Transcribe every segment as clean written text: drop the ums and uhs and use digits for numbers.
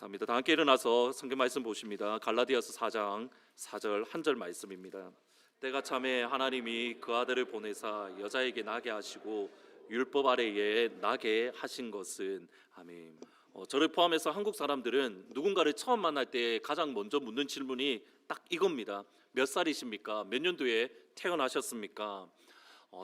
감사합니다. 다 함께 일어나서 성경 말씀 보십니다. 갈라디아서 4장 4절 한 절 말씀입니다. 때가 참에 하나님이 그 아들을 보내사 여자에게 나게 하시고 율법 아래에 나게 하신 것은 아멘. 저를 포함해서 한국 사람들은 누군가를 처음 만날 때 가장 먼저 묻는 질문이 딱 이겁니다. 몇 살이십니까? 몇 년도에 태어나셨습니까?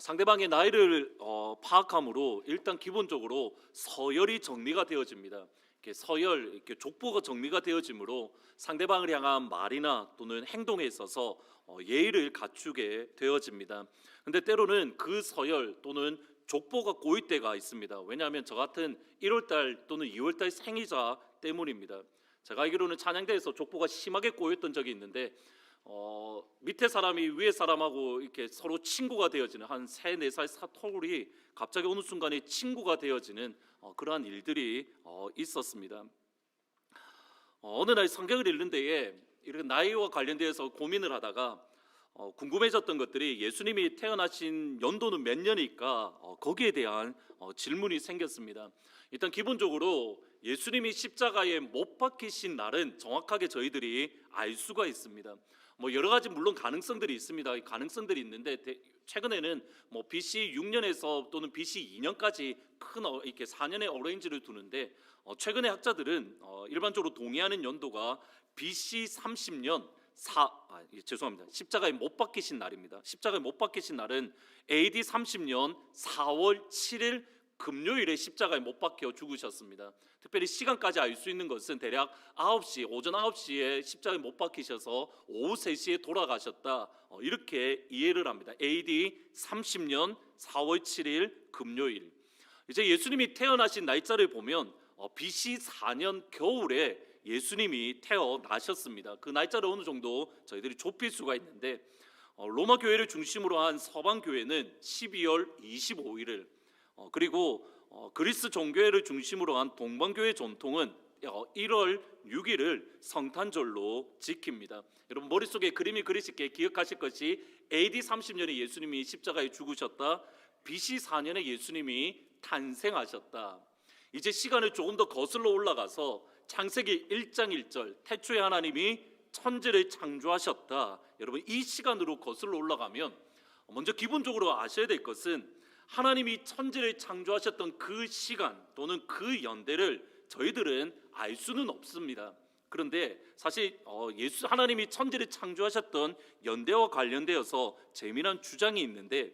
상대방의 나이를 파악함으로 일단 기본적으로 서열이 정리가 되어집니다. 서열, 이렇게 족보가 정리가 되어지므로 상대방을 향한 말이나 또는 행동에 있어서 예의를 갖추게 되어집니다. 근데 때로는 그 서열 또는 족보가 꼬일 때가 있습니다. 왜냐하면 저 같은 1월달 또는 2월달 생이자 때문입니다. 제가 알기로는 찬양대에서 족보가 심하게 꼬였던 적이 있는데 밑에 사람이 위에 사람하고 이렇게 서로 친구가 되어지는 한 3, 4살 사토울이 갑자기 어느 순간에 친구가 되어지는 그러한 일들이 있었습니다. 어느 날 성경을 읽는 데에 이렇게 나이와 관련되어서 고민을 하다가 궁금해졌던 것들이 예수님이 태어나신 연도는 몇 년일까 거기에 대한 질문이 생겼습니다. 일단 기본적으로 예수님이 십자가에 못 박히신 날은 정확하게 저희들이 알 수가 있습니다. 여러 가지 물론 가능성들이 있습니다. 가능성들이 있는데 최근에는 BC 6년에서 또는 BC 2년까지 큰 이렇게 4년의 어레인지를 두는데 최근의 학자들은 일반적으로 동의하는 연도가 BC 30년 죄송합니다. 십자가에 못 박히신 날입니다. 십자가에 못 박히신 날은 AD 30년 4월 7일 금요일에 십자가에 못 박혀 죽으셨습니다. 특별히 시간까지 알 수 있는 것은 대략 9시, 오전 9시에 십자가에 못 박히셔서 오후 3시에 돌아가셨다, 이렇게 이해를 합니다. AD 30년 4월 7일 금요일. 이제 예수님이 태어나신 날짜를 보면 BC 4년 겨울에 예수님이 태어나셨습니다. 그 날짜를 어느 정도 저희들이 좁힐 수가 있는데 로마 교회를 중심으로 한 서방 교회는 12월 25일을 그리고 그리스 종교회를 중심으로 한 동방교회 전통은 1월 6일을 성탄절로 지킵니다. 여러분 머릿속에 그림이 그리실게 기억하실 것이 AD 30년에 예수님이 십자가에 죽으셨다, BC 4년에 예수님이 탄생하셨다. 이제 시간을 조금 더 거슬러 올라가서 창세기 1장 1절 태초에 하나님이 천지를 창조하셨다. 여러분 이 시간으로 거슬러 올라가면 먼저 기본적으로 아셔야 될 것은 하나님이 천지를 창조하셨던 그 시간 또는 그 연대를 저희들은 알 수는 없습니다. 그런데 사실 하나님이 천지를 창조하셨던 연대와 관련되어서 재미난 주장이 있는데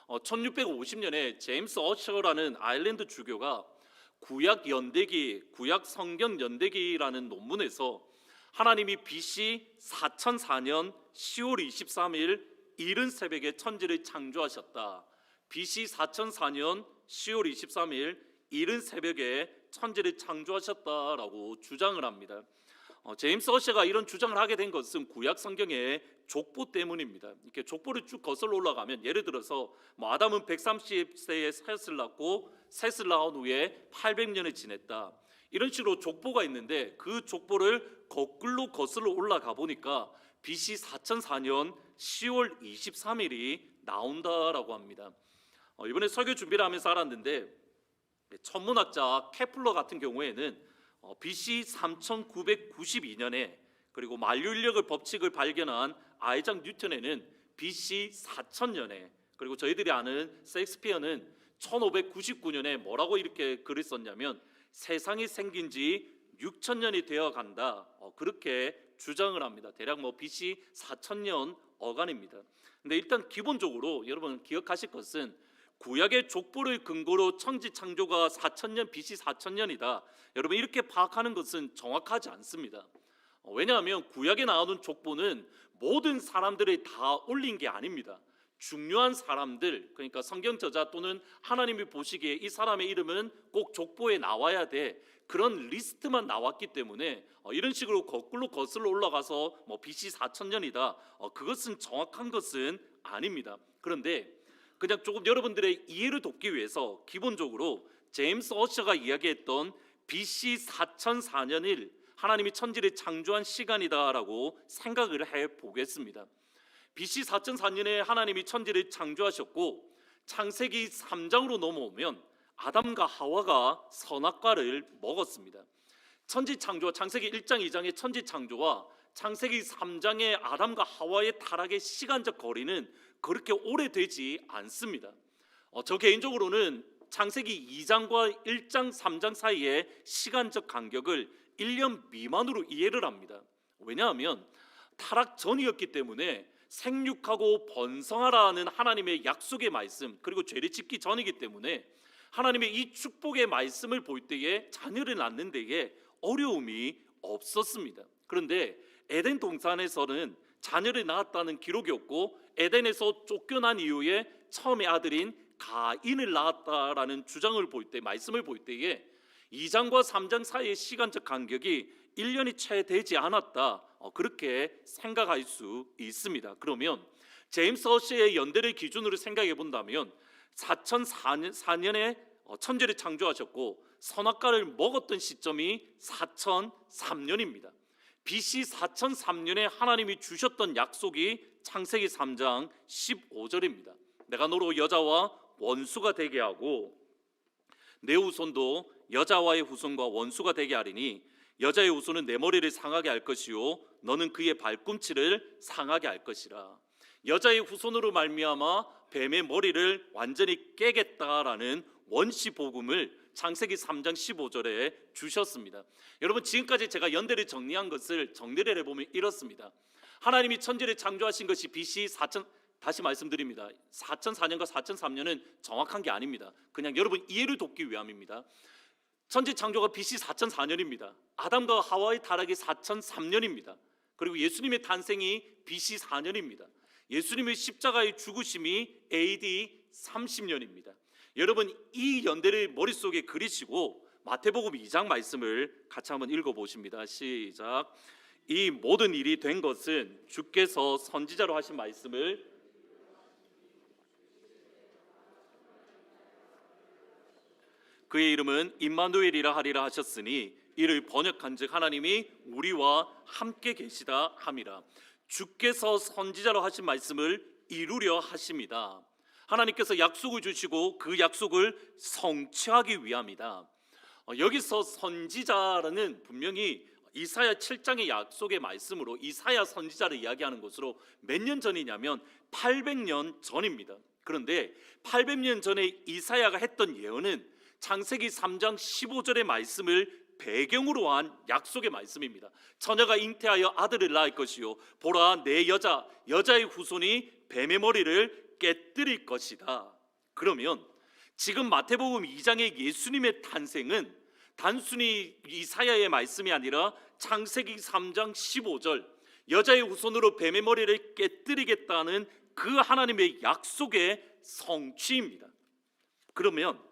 1650년에 제임스 어셔라는 아일랜드 주교가 구약 연대기, 구약 성경 연대기라는 논문에서 하나님이 BC 4004년 10월 23일 이른 새벽에 천지를 창조하셨다. BC 4004년 10월 23일 이른 새벽에 천지를 창조하셨다라고 주장을 합니다. 제임스 어셔가 이런 주장을 하게 된 것은 구약 성경의 족보 때문입니다. 이렇게 족보를 쭉 거슬러 올라가면 예를 들어서 아담은 130세에 셋을 낳고 셋을 낳은 후에 800년을 지냈다, 이런 식으로 족보가 있는데 그 족보를 거꾸로 거슬러 올라가 보니까 BC 4004년 10월 23일이 나온다라고 합니다. 이번에 설교 준비를 하면서 알았는데 천문학자 케플러 같은 경우에는 BC 3992년에 그리고 만유인력의 법칙을 발견한 아이작 뉴턴에는 BC 4000년에 그리고 저희들이 아는 셰익스피어는 1599년에 뭐라고 이렇게 글을 썼냐면 세상이 생긴 지 6000년이 되어 간다, 그렇게 주장을 합니다. 대략 BC 4000년 어간입니다. 근데 일단 기본적으로 여러분 기억하실 것은 구약의 족보를 근거로 천지 창조가 4000년 BC 4000년이다, 여러분 이렇게 파악하는 것은 정확하지 않습니다. 왜냐하면 구약에 나오는 족보는 모든 사람들이 다 올린 게 아닙니다. 중요한 사람들, 그러니까 성경 저자 또는 하나님이 보시기에 이 사람의 이름은 꼭 족보에 나와야 돼, 그런 리스트만 나왔기 때문에 이런 식으로 거꾸로 거슬러 올라가서 BC 4000년이다, 그것은 정확한 것은 아닙니다. 그런데 그냥 조금 여러분들의 이해를 돕기 위해서 기본적으로 제임스 어셔가 이야기했던 BC 4004년일 하나님이 천지를 창조한 시간이다라고 생각을 해보겠습니다. BC 4004년에 하나님이 천지를 창조하셨고 창세기 3장으로 넘어오면 아담과 하와가 선악과를 먹었습니다. 천지창조와 창세기 1장 2장의 천지창조와 창세기 3장의 아담과 하와의 타락의 시간적 거리는 그렇게 오래되지 않습니다. 저 개인적으로는 창세기 2장과 1장 3장 사이의 시간적 간격을 1년 미만으로 이해를 합니다. 왜냐하면 타락 전이었기 때문에 생육하고 번성하라는 하나님의 약속의 말씀, 그리고 죄를 짓기 전이기 때문에 하나님의 이 축복의 말씀을 볼 때에 자녀를 낳는 데에 어려움이 없었습니다. 그런데 에덴 동산에서는 자녀를 낳았다는 기록이 없고, 에덴에서 쫓겨난 이후에 처음의 아들인 가인을 낳았다라는 주장을 볼 때, 말씀을 볼 때에 2장과 3장 사이의 시간적 간격이 1년이 채 되지 않았다, 그렇게 생각할 수 있습니다. 그러면 제임스 허시의 연대를 기준으로 생각해 본다면 4004년에 천지를 창조하셨고 선악과를 먹었던 시점이 4003년입니다. BC 4003년에 하나님이 주셨던 약속이 창세기 3장 15절입니다. 내가 너로 여자와 원수가 되게 하고 내 후손도 여자와의 후손과 원수가 되게 하리니 여자의 후손은 내 머리를 상하게 할 것이요 너는 그의 발꿈치를 상하게 할 것이라. 여자의 후손으로 말미암아 뱀의 머리를 완전히 깨겠다라는 원시 복음을 창세기 3장 15절에 주셨습니다. 여러분, 지금까지 제가 연대를 정리한 것을 정리를 해보면 이렇습니다. 하나님이 천지를 창조하신 것이 BC 4000, 다시 말씀드립니다. 4004년과 4003년은 정확한 게 아닙니다. 그냥 여러분 이해를 돕기 위함입니다. 천지 창조가 BC 4004년입니다. 아담과 하와의 타락이 4003년입니다. 그리고 예수님의 탄생이 BC 4년입니다. 예수님의 십자가의 죽으심이 AD 30년입니다. 여러분, 이 연대를 머릿속에 그리시고 마태복음 2장 말씀을 같이 한번 읽어보십니다. 시작. 이 모든 일이 된 것은 주께서 선지자로 하신 말씀을 그의 이름은 임마누엘이라 하리라 하셨으니 이를 번역한즉 하나님이 우리와 함께 계시다 함이라. 주께서 선지자로 하신 말씀을 이루려 하십니다. 하나님께서 약속을 주시고 그 약속을 성취하기 위함이다. 여기서 선지자라는 분명히 이사야 7장의 약속의 말씀으로 이사야 선지자를 이야기하는 것으로 몇 년 전이냐면 800년 전입니다. 그런데 800년 전에 이사야가 했던 예언은 창세기 3장 15절의 말씀을 배경으로 한 약속의 말씀입니다. 처녀가 잉태하여 아들을 낳을 것이요 보라 내 여자의 후손이 뱀의 머리를 깨뜨릴 것이다. 그러면 지금 마태복음 2장의 예수님의 탄생은 단순히 이사야의 말씀이 아니라 창세기 3장 15절 여자의 후손으로 뱀의 머리를 깨뜨리겠다는 그 하나님의 약속의 성취입니다. 그러면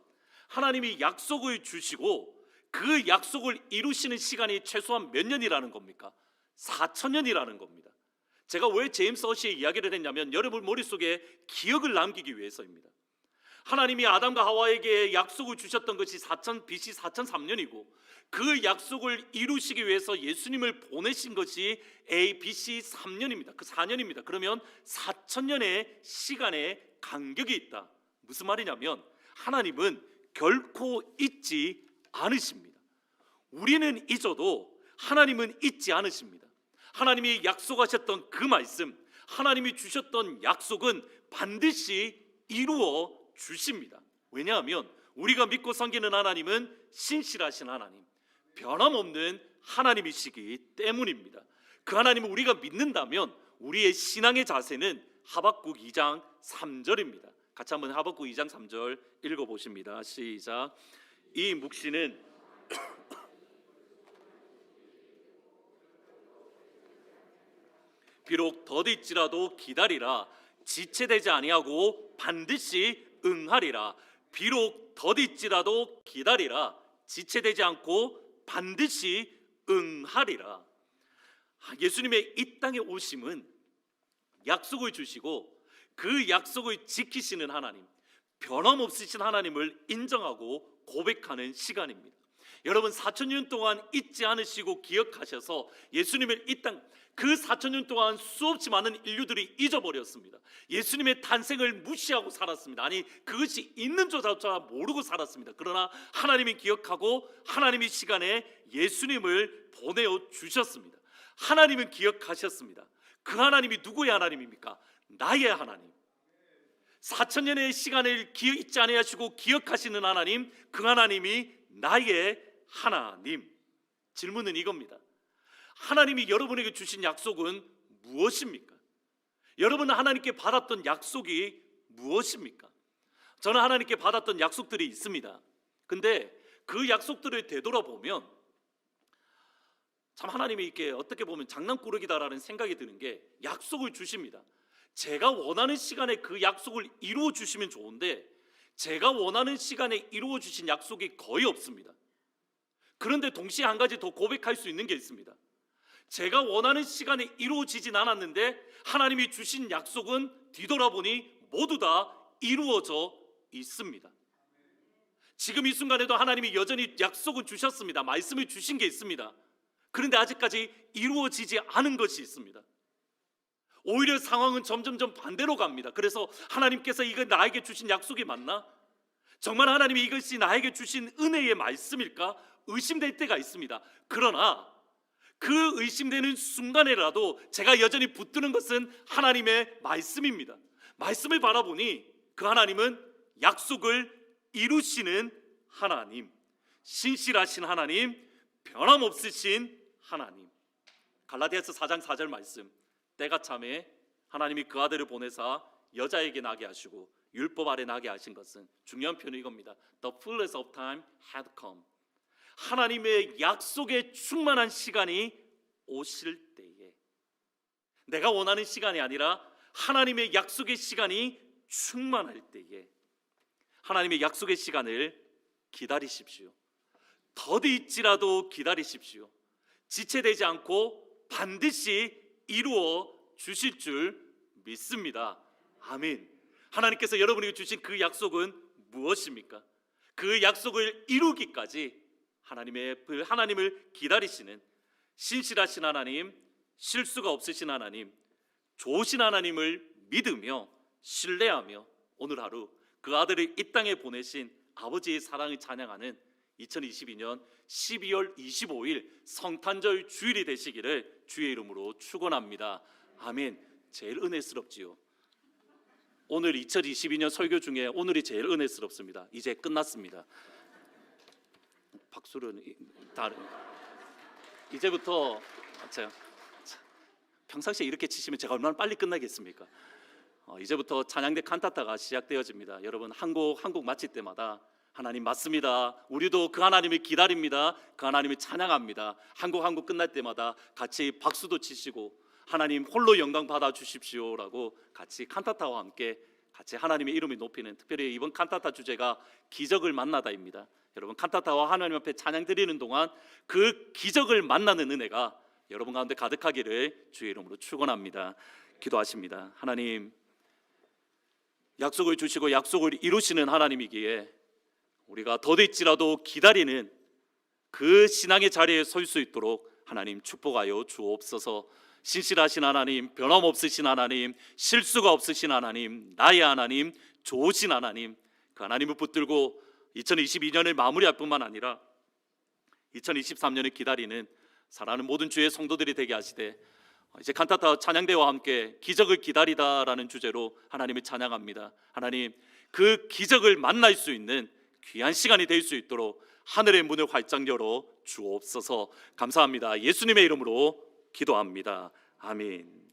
하나님이 약속을 주시고 그 약속을 이루시는 시간이 최소한 몇 년이라는 겁니까? 4000년이라는 겁니다. 제가 왜 제임스 허시의 이야기를 했냐면 여러분 머릿속에 기억을 남기기 위해서입니다. 하나님이 아담과 하와에게 약속을 주셨던 것이 BC 4003년이고 그 약속을 이루시기 위해서 예수님을 보내신 것이 BC 3년입니다. 그 4년입니다. 그러면 4000년의 시간의 간격이 있다. 무슨 말이냐면 하나님은 결코 잊지 않으십니다. 우리는 잊어도 하나님은 잊지 않으십니다. 하나님이 약속하셨던 그 말씀, 하나님이 주셨던 약속은 반드시 이루어 주십니다. 왜냐하면 우리가 믿고 섬기는 하나님은 신실하신 하나님, 변함없는 하나님이시기 때문입니다. 그 하나님을 우리가 믿는다면 우리의 신앙의 자세는 하박국 2장 3절입니다. 같이 한번 하박국 2장 3절 읽어보십니다. 시작. 이 묵시는 비록 더딜지라도 기다리라. 지체되지 아니하고 반드시 응하리라. 비록 더딜지라도 기다리라. 지체되지 않고 반드시 응하리라. 예수님의 이 땅에 오심은 약속을 주시고 그 약속을 지키시는 하나님, 변함없으신 하나님을 인정하고 고백하는 시간입니다. 여러분 4,000년 동안 잊지 않으시고 기억하셔서 예수님을 이 땅 그 4,000년 동안 수없이 많은 인류들이 잊어버렸습니다. 예수님의 탄생을 무시하고 살았습니다. 아니 그것이 있는 조차 모르고 살았습니다. 그러나 하나님이 기억하고 하나님이 시간에 예수님을 보내어 주셨습니다. 하나님은 기억하셨습니다. 그 하나님이 누구의 하나님입니까? 나의 하나님. 4,000년의 시간을 잊지 아니하시고 기억하시는 하나님, 그 하나님이 나의 하나님. 질문은 이겁니다. 하나님이 여러분에게 주신 약속은 무엇입니까? 여러분은 하나님께 받았던 약속이 무엇입니까? 저는 하나님께 받았던 약속들이 있습니다. 근데 그 약속들을 되돌아보면 참 하나님이 이렇게 어떻게 보면 장난꾸러기다라는 생각이 드는 게 약속을 주십니다. 제가 원하는 시간에 그 약속을 이루어 주시면 좋은데 제가 원하는 시간에 이루어 주신 약속이 거의 없습니다. 그런데 동시에 한 가지 더 고백할 수 있는 게 있습니다. 제가 원하는 시간에 이루어지진 않았는데 하나님이 주신 약속은 뒤돌아보니 모두 다 이루어져 있습니다. 지금 이 순간에도 하나님이 여전히 약속을 주셨습니다. 말씀을 주신 게 있습니다. 그런데 아직까지 이루어지지 않은 것이 있습니다. 오히려 상황은 점점점 반대로 갑니다. 그래서 하나님께서 이거 나에게 주신 약속이 맞나? 정말 하나님이 이것이 나에게 주신 은혜의 말씀일까? 의심될 때가 있습니다. 그러나 그 의심되는 순간에라도 제가 여전히 붙드는 것은 하나님의 말씀입니다. 말씀을 바라보니 그 하나님은 약속을 이루시는 하나님, 신실하신 하나님, 변함없으신 하나님. 갈라디아서 4장 4절 말씀, 때가 참에 하나님이 그 아들을 보내사 여자에게 나게 하시고 율법 아래 나게 하신 것은, 중요한 표현이 이겁니다. The fullness of time had come. 하나님의 약속에 충만한 시간이 오실 때에, 내가 원하는 시간이 아니라 하나님의 약속의 시간이 충만할 때에 하나님의 약속의 시간을 기다리십시오. 더디일지라도 기다리십시오. 지체되지 않고 반드시 이루어 주실 줄 믿습니다. 아멘. 하나님께서 여러분에게 주신 그 약속은 무엇입니까? 그 약속을 이루기까지 하나님을 기다리시는 신실하신 하나님, 실수가 없으신 하나님, 좋으신 하나님을 믿으며 신뢰하며 오늘 하루 그 아들을 이 땅에 보내신 아버지의 사랑을 찬양하는 2022년 12월 25일 성탄절 주일이 되시기를 주의 이름으로 축원합니다. 아멘. 제일 은혜스럽지요. 오늘 2022년 설교 중에 오늘이 제일 은혜스럽습니다. 이제 끝났습니다. 박수는 다른. 이제부터 평상시에 이렇게 치시면 제가 얼마나 빨리 끝나겠습니까? 이제부터 찬양대 칸타타가 시작되어집니다. 여러분 한 곡 마칠 때마다 하나님 맞습니다. 우리도 그 하나님을 기다립니다. 그 하나님을 찬양합니다. 한 곡 끝날 때마다 같이 박수도 치시고 하나님 홀로 영광 받아 주십시오라고 같이 칸타타와 함께 같이 하나님의 이름을 높이는, 특별히 이번 칸타타 주제가 기적을 만나다입니다. 여러분 칸타타와 하나님 앞에 찬양 드리는 동안 그 기적을 만나는 은혜가 여러분 가운데 가득하기를 주의 이름으로 축원합니다. 기도하십니다. 하나님, 약속을 주시고 약속을 이루시는 하나님이기에 우리가 더딜지라도 기다리는 그 신앙의 자리에 설 수 있도록 하나님 축복하여 주옵소서. 신실하신 하나님, 변함없으신 하나님, 실수가 없으신 하나님, 나의 하나님, 좋으신 하나님, 그 하나님을 붙들고 2022년을 마무리할 뿐만 아니라 2023년을 기다리는 사랑하는 모든 주의 성도들이 되게 하시되, 이제 칸타타 찬양대와 함께 기적을 기다리다라는 주제로 하나님을 찬양합니다. 하나님, 그 기적을 만날 수 있는 귀한 시간이 될 수 있도록 하늘의 문을 활짝 열어 주옵소서. 감사합니다. 예수님의 이름으로 기도합니다. 아멘.